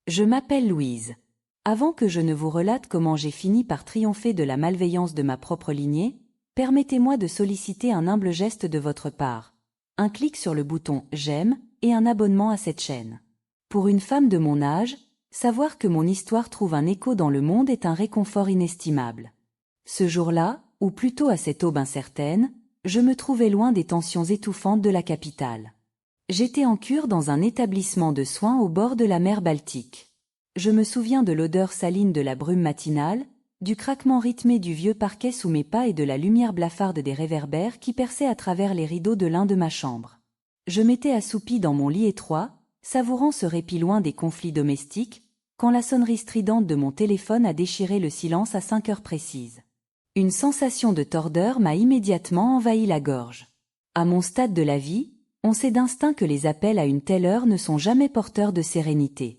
Je m'appelle Louise. Avant que je ne vous relate comment j'ai fini par triompher de la malveillance de ma propre lignée, permettez-moi de solliciter un humble geste de votre part. Un clic sur le bouton « J'aime » et un abonnement à cette chaîne. Pour une femme de mon âge, savoir que mon histoire trouve un écho dans le monde est un réconfort inestimable. Ce jour-là, ou plutôt à cette aube incertaine, je me trouvais loin des tensions étouffantes de la capitale. J'étais en cure dans un établissement de soins au bord de la mer Baltique. Je me souviens de l'odeur saline de la brume matinale, du craquement rythmé du vieux parquet sous mes pas et de la lumière blafarde des réverbères qui perçaient à travers les rideaux de l'un de ma chambre. Je m'étais assoupie dans mon lit étroit, savourant ce répit loin des conflits domestiques, quand la sonnerie stridente de mon téléphone a déchiré le silence à 5 heures précises. Une sensation de tordeur m'a immédiatement envahi la gorge. À mon stade de la vie, on sait d'instinct que les appels à une telle heure ne sont jamais porteurs de sérénité.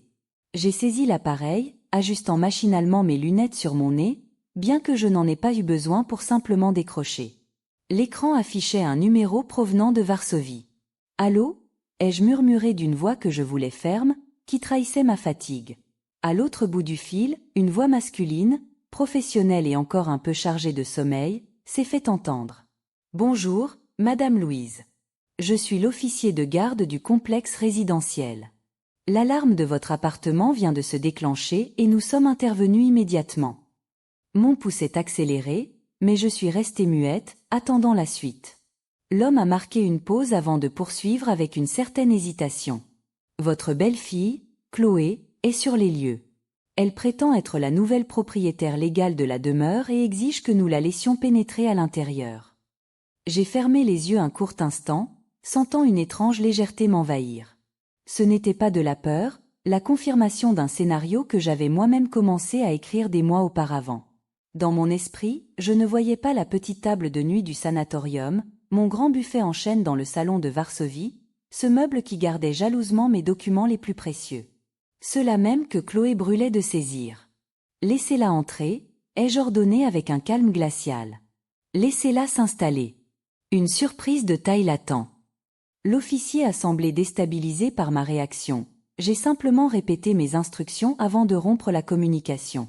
J'ai saisi l'appareil, ajustant machinalement mes lunettes sur mon nez, bien que je n'en ai pas eu besoin pour simplement décrocher. L'écran affichait un numéro provenant de Varsovie. « Allô » ai-je murmuré d'une voix que je voulais ferme, qui trahissait ma fatigue. À l'autre bout du fil, une voix masculine, professionnelle et encore un peu chargée de sommeil, s'est fait entendre. « Bonjour, Madame Louise. Je suis l'officier de garde du complexe résidentiel. L'alarme de votre appartement vient de se déclencher et nous sommes intervenus immédiatement. » Mon pouls s'est accéléré, mais je suis restée muette, attendant la suite. L'homme a marqué une pause avant de poursuivre avec une certaine hésitation. « Votre belle-fille, Chloé, est sur les lieux. Elle prétend être la nouvelle propriétaire légale de la demeure et exige que nous la laissions pénétrer à l'intérieur. » J'ai fermé les yeux un court instant, sentant une étrange légèreté m'envahir. Ce n'était pas de la peur, la confirmation d'un scénario que j'avais moi-même commencé à écrire des mois auparavant. Dans mon esprit, je ne voyais pas la petite table de nuit du sanatorium, mon grand buffet en chêne dans le salon de Varsovie, ce meuble qui gardait jalousement mes documents les plus précieux. Ceux-là même que Chloé brûlait de saisir. « Laissez-la entrer » ai-je ordonné avec un calme glacial. « Laissez-la s'installer. » Une surprise de taille l'attend. L'officier a semblé déstabilisé par ma réaction. J'ai simplement répété mes instructions avant de rompre la communication.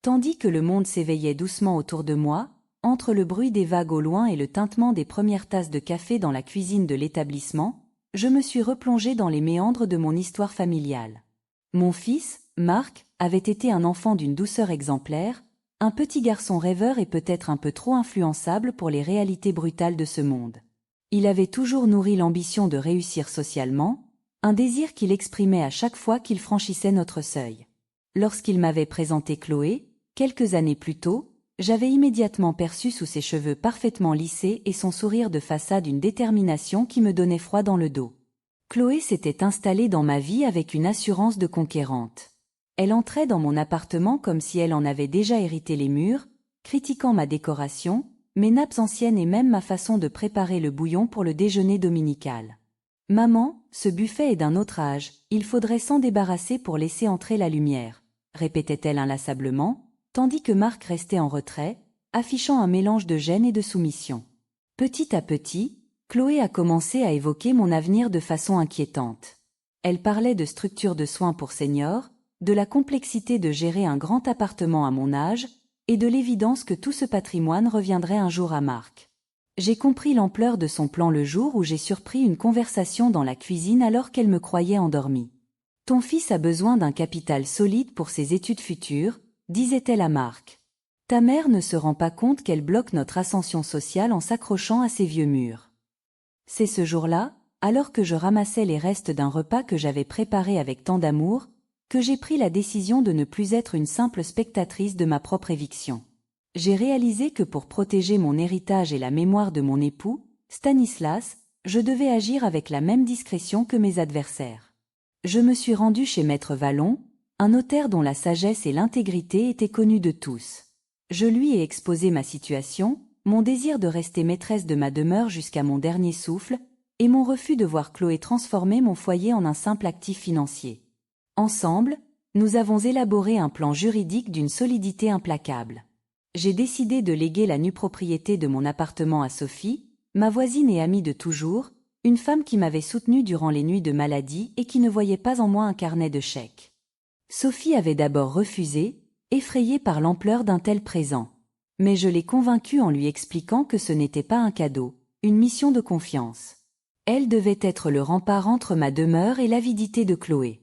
Tandis que le monde s'éveillait doucement autour de moi, entre le bruit des vagues au loin et le tintement des premières tasses de café dans la cuisine de l'établissement, je me suis replongée dans les méandres de mon histoire familiale. Mon fils, Marc, avait été un enfant d'une douceur exemplaire, un petit garçon rêveur et peut-être un peu trop influençable pour les réalités brutales de ce monde. Il avait toujours nourri l'ambition de réussir socialement, un désir qu'il exprimait à chaque fois qu'il franchissait notre seuil. Lorsqu'il m'avait présenté Chloé, quelques années plus tôt, j'avais immédiatement perçu sous ses cheveux parfaitement lissés et son sourire de façade une détermination qui me donnait froid dans le dos. Chloé s'était installée dans ma vie avec une assurance de conquérante. Elle entrait dans mon appartement comme si elle en avait déjà hérité les murs, critiquant ma décoration, mes nappes anciennes et même ma façon de préparer le bouillon pour le déjeuner dominical. « Maman, ce buffet est d'un autre âge, il faudrait s'en débarrasser pour laisser entrer la lumière », répétait-elle inlassablement, tandis que Marc restait en retrait, affichant un mélange de gêne et de soumission. Petit à petit, Chloé a commencé à évoquer mon avenir de façon inquiétante. Elle parlait de structures de soins pour seniors, de la complexité de gérer un grand appartement à mon âge, et de l'évidence que tout ce patrimoine reviendrait un jour à Marc. J'ai compris l'ampleur de son plan le jour où j'ai surpris une conversation dans la cuisine alors qu'elle me croyait endormie. « Ton fils a besoin d'un capital solide pour ses études futures », disait-elle à Marc. « Ta mère ne se rend pas compte qu'elle bloque notre ascension sociale en s'accrochant à ces vieux murs. » C'est ce jour-là, alors que je ramassais les restes d'un repas que j'avais préparé avec tant d'amour, que j'ai pris la décision de ne plus être une simple spectatrice de ma propre éviction. J'ai réalisé que pour protéger mon héritage et la mémoire de mon époux, Stanislas, je devais agir avec la même discrétion que mes adversaires. Je me suis rendue chez Maître Vallon, un notaire dont la sagesse et l'intégrité étaient connues de tous. Je lui ai exposé ma situation, mon désir de rester maîtresse de ma demeure jusqu'à mon dernier souffle, et mon refus de voir Chloé transformer mon foyer en un simple actif financier. Ensemble, nous avons élaboré un plan juridique d'une solidité implacable. J'ai décidé de léguer la nue propriété de mon appartement à Sophie, ma voisine et amie de toujours, une femme qui m'avait soutenue durant les nuits de maladie et qui ne voyait pas en moi un carnet de chèques. Sophie avait d'abord refusé, effrayée par l'ampleur d'un tel présent. Mais je l'ai convaincue en lui expliquant que ce n'était pas un cadeau, une mission de confiance. Elle devait être le rempart entre ma demeure et l'avidité de Chloé.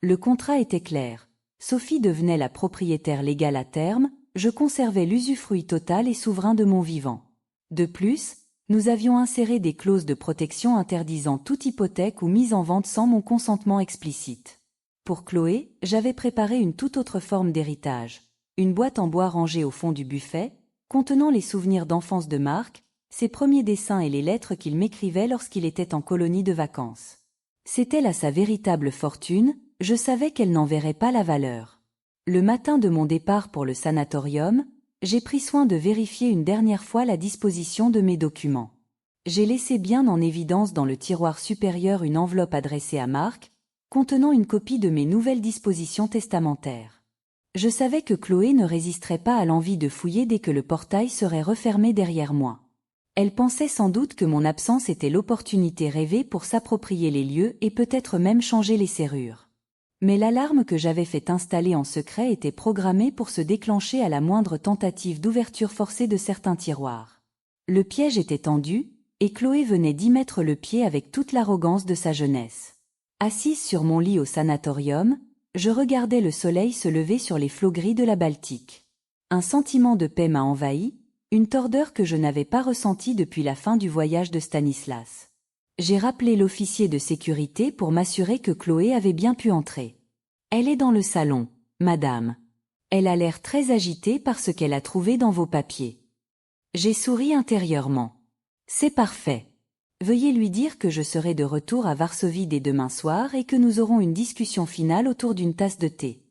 Le contrat était clair. Sophie devenait la propriétaire légale à terme, je conservais l'usufruit total et souverain de mon vivant. De plus, nous avions inséré des clauses de protection interdisant toute hypothèque ou mise en vente sans mon consentement explicite. Pour Chloé, j'avais préparé une toute autre forme d'héritage. Une boîte en bois rangée au fond du buffet, contenant les souvenirs d'enfance de Marc, ses premiers dessins et les lettres qu'il m'écrivait lorsqu'il était en colonie de vacances. C'était là sa véritable fortune, je savais qu'elle n'en verrait pas la valeur. Le matin de mon départ pour le sanatorium, j'ai pris soin de vérifier une dernière fois la disposition de mes documents. J'ai laissé bien en évidence dans le tiroir supérieur une enveloppe adressée à Marc, contenant une copie de mes nouvelles dispositions testamentaires. Je savais que Chloé ne résisterait pas à l'envie de fouiller dès que le portail serait refermé derrière moi. Elle pensait sans doute que mon absence était l'opportunité rêvée pour s'approprier les lieux et peut-être même changer les serrures. Mais l'alarme que j'avais fait installer en secret était programmée pour se déclencher à la moindre tentative d'ouverture forcée de certains tiroirs. Le piège était tendu, et Chloé venait d'y mettre le pied avec toute l'arrogance de sa jeunesse. Assise sur mon lit au sanatorium, je regardais le soleil se lever sur les flots gris de la Baltique. Un sentiment de paix m'a envahi, une tordeur que je n'avais pas ressentie depuis la fin du voyage de Stanislas. J'ai rappelé l'officier de sécurité pour m'assurer que Chloé avait bien pu entrer. Elle est dans le salon, madame. Elle a l'air très agitée par ce qu'elle a trouvé dans vos papiers. J'ai souri intérieurement. C'est parfait. Veuillez lui dire que je serai de retour à Varsovie dès demain soir et que nous aurons une discussion finale autour d'une tasse de thé.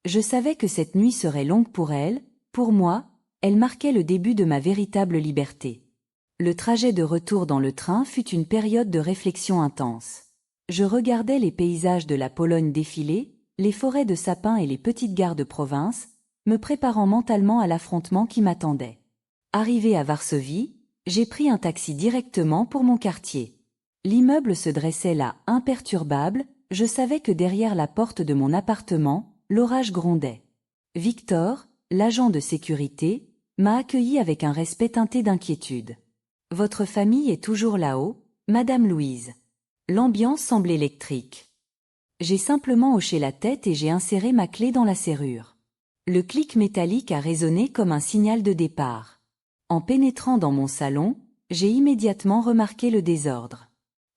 Je savais que cette nuit serait longue pour elle, pour moi, elle marquait le début de ma véritable liberté. Le trajet de retour dans le train fut une période de réflexion intense. Je regardais les paysages de la Pologne défiler, les forêts de sapins et les petites gares de province, me préparant mentalement à l'affrontement qui m'attendait. Arrivé à Varsovie, j'ai pris un taxi directement pour mon quartier. L'immeuble se dressait là, imperturbable, je savais que derrière la porte de mon appartement, l'orage grondait. Victor, l'agent de sécurité, m'a accueilli avec un respect teinté d'inquiétude. « Votre famille est toujours là-haut, Madame Louise. » L'ambiance semble électrique. J'ai simplement hoché la tête et j'ai inséré ma clé dans la serrure. Le clic métallique a résonné comme un signal de départ. En pénétrant dans mon salon, j'ai immédiatement remarqué le désordre.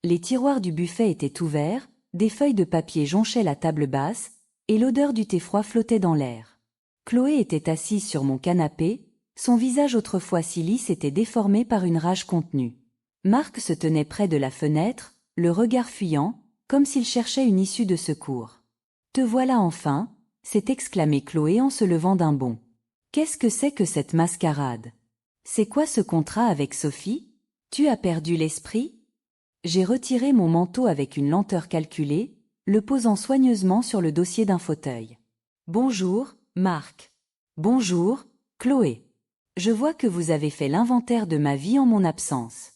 Les tiroirs du buffet étaient ouverts, des feuilles de papier jonchaient la table basse, et l'odeur du thé froid flottait dans l'air. Chloé était assise sur mon canapé, son visage autrefois si lisse était déformé par une rage contenue. Marc se tenait près de la fenêtre, le regard fuyant, comme s'il cherchait une issue de secours. « Te voilà enfin !» s'est exclamé Chloé en se levant d'un bond. « Qu'est-ce que c'est que cette mascarade ? C'est quoi ce contrat avec Sophie ? Tu as perdu l'esprit ?» J'ai retiré mon manteau avec une lenteur calculée, le posant soigneusement sur le dossier d'un fauteuil. « Bonjour, Marc. »« Bonjour, Chloé. Je vois que vous avez fait l'inventaire de ma vie en mon absence. »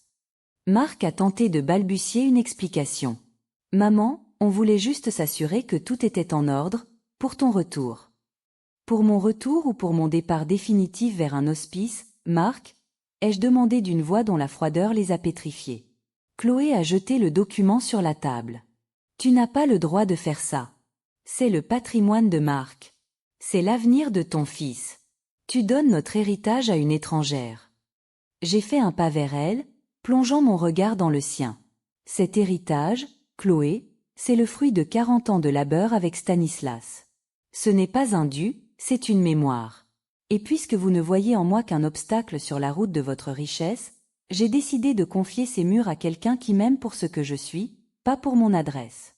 Marc a tenté de balbutier une explication. « Maman, on voulait juste s'assurer que tout était en ordre, pour ton retour. »« Pour mon retour ou pour mon départ définitif vers un hospice, Marc ?» ai-je demandé d'une voix dont la froideur les a pétrifiés. Chloé a jeté le document sur la table. « Tu n'as pas le droit de faire ça. C'est le patrimoine de Marc. C'est l'avenir de ton fils. Tu donnes notre héritage à une étrangère. » J'ai fait un pas vers elle, plongeant mon regard dans le sien. Cet héritage, Chloé, c'est le fruit de 40 ans de labeur avec Stanislas. Ce n'est pas un dû, c'est une mémoire. Et puisque vous ne voyez en moi qu'un obstacle sur la route de votre richesse, j'ai décidé de confier ces murs à quelqu'un qui m'aime pour ce que je suis, pas pour mon adresse.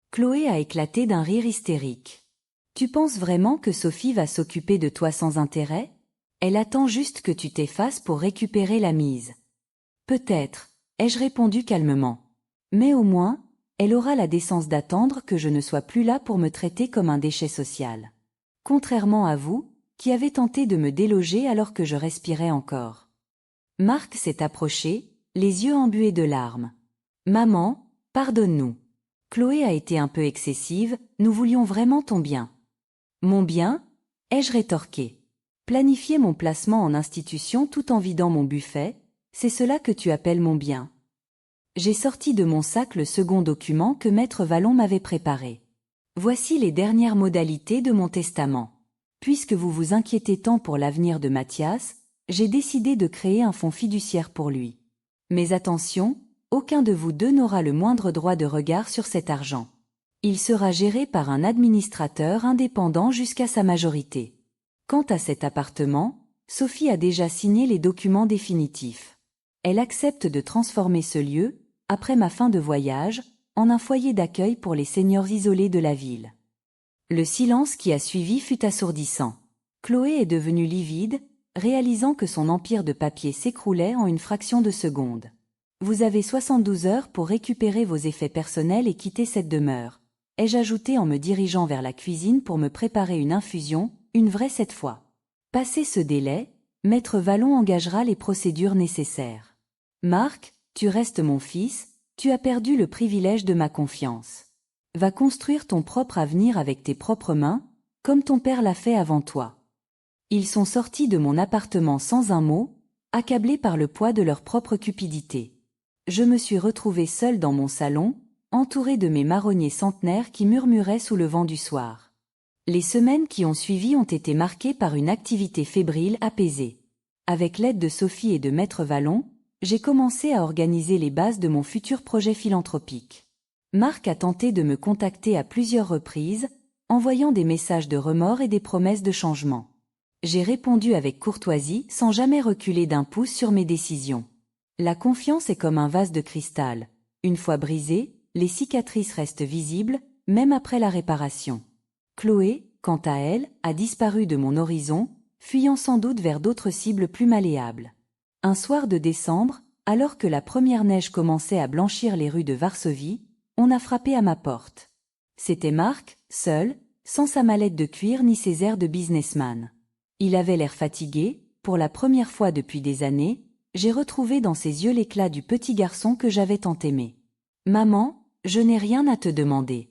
Chloé a éclaté d'un rire hystérique. Tu penses vraiment que Sophie va s'occuper de toi sans intérêt ? Elle attend juste que tu t'effaces pour récupérer la mise. Peut-être, ai-je répondu calmement. Mais au moins, elle aura la décence d'attendre que je ne sois plus là pour me traiter comme un déchet social. Contrairement à vous, qui avez tenté de me déloger alors que je respirais encore. Marc s'est approché, les yeux embués de larmes. « Maman, pardonne-nous. Chloé a été un peu excessive, nous voulions vraiment ton bien. Mon bien? Ai-je rétorqué. Planifier mon placement en institution tout en vidant mon buffet, c'est cela que tu appelles mon bien. J'ai sorti de mon sac le second document que Maître Vallon m'avait préparé. Voici les dernières modalités de mon testament. Puisque vous vous inquiétez tant pour l'avenir de Mathias, j'ai décidé de créer un fonds fiduciaire pour lui. Mais attention, aucun de vous deux n'aura le moindre droit de regard sur cet argent. Il sera géré par un administrateur indépendant jusqu'à sa majorité. Quant à cet appartement, Sophie a déjà signé les documents définitifs. Elle accepte de transformer ce lieu, après ma fin de voyage, en un foyer d'accueil pour les seniors isolés de la ville. Le silence qui a suivi fut assourdissant. Chloé est devenue livide, réalisant que son empire de papier s'écroulait en une fraction de seconde. Vous avez 72 heures pour récupérer vos effets personnels et quitter cette demeure, ai-je ajouté en me dirigeant vers la cuisine pour me préparer une infusion, une vraie cette fois. Passé ce délai, Maître Vallon engagera les procédures nécessaires. Marc, tu restes mon fils, tu as perdu le privilège de ma confiance. Va construire ton propre avenir avec tes propres mains, comme ton père l'a fait avant toi. Ils sont sortis de mon appartement sans un mot, accablés par le poids de leur propre cupidité. Je me suis retrouvée seule dans mon salon, entourée de mes marronniers centenaires qui murmuraient sous le vent du soir. Les semaines qui ont suivi ont été marquées par une activité fébrile apaisée. Avec l'aide de Sophie et de Maître Vallon, j'ai commencé à organiser les bases de mon futur projet philanthropique. Marc a tenté de me contacter à plusieurs reprises, envoyant des messages de remords et des promesses de changement. J'ai répondu avec courtoisie sans jamais reculer d'un pouce sur mes décisions. La confiance est comme un vase de cristal. Une fois brisée, les cicatrices restent visibles, même après la réparation. Chloé, quant à elle, a disparu de mon horizon, fuyant sans doute vers d'autres cibles plus malléables. Un soir de décembre, alors que la première neige commençait à blanchir les rues de Varsovie, on a frappé à ma porte. C'était Marc, seul, sans sa mallette de cuir ni ses airs de businessman. Il avait l'air fatigué, pour la première fois depuis des années, j'ai retrouvé dans ses yeux l'éclat du petit garçon que j'avais tant aimé. « Maman, je n'ai rien à te demander.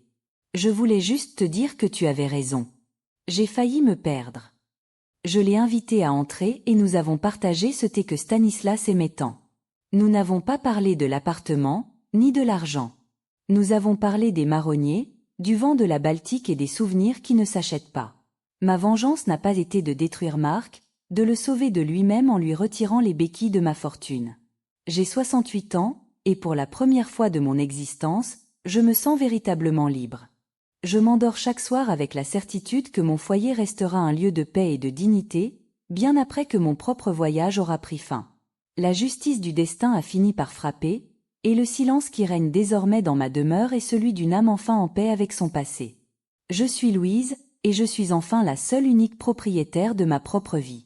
Je voulais juste te dire que tu avais raison. J'ai failli me perdre. » Je l'ai invité à entrer et nous avons partagé ce thé que Stanislas aimait tant. Nous n'avons pas parlé de l'appartement, ni de l'argent. Nous avons parlé des marronniers, du vent de la Baltique et des souvenirs qui ne s'achètent pas. Ma vengeance n'a pas été de détruire Marc, de le sauver de lui-même en lui retirant les béquilles de ma fortune. J'ai 68 ans, et pour la première fois de mon existence, je me sens véritablement libre. Je m'endors chaque soir avec la certitude que mon foyer restera un lieu de paix et de dignité, bien après que mon propre voyage aura pris fin. La justice du destin a fini par frapper, et le silence qui règne désormais dans ma demeure est celui d'une âme enfin en paix avec son passé. Je suis Louise, et je suis enfin la seule unique propriétaire de ma propre vie.